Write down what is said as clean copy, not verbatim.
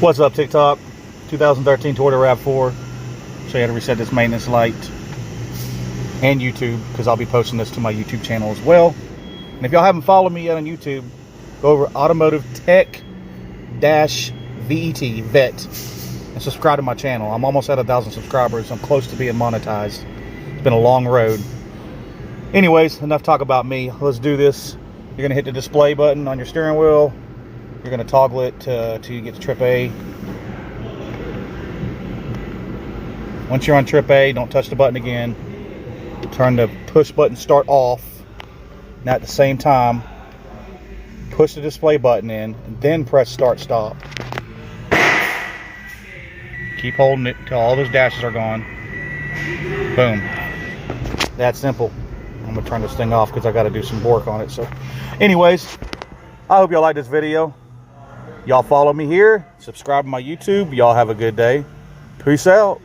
What's up, TikTok? 2013 Toyota RAV4. Show you how to reset this maintenance light. And YouTube, because I'll be posting this to my YouTube channel as well. And if y'all haven't followed me yet on YouTube, go over Automotive Tech VET and subscribe to my channel. I'm almost at 1,000 subscribers. I'm close to being monetized. It's been a long road. Anyways, enough talk about me. Let's do this. You're gonna hit the display button on your steering wheel. You're gonna toggle it till you get to trip A. Once you're on trip A, don't touch the button again. Turn the push button start off. Now at the same time, push the display button in, and then press start stop. Keep holding it till all those dashes are gone. Boom. That simple. I'm gonna turn this thing off because I got to do some work on it. So anyways, I hope y'all like this video. Y'all follow me here, subscribe to my YouTube. Y'all have a good day. Peace out.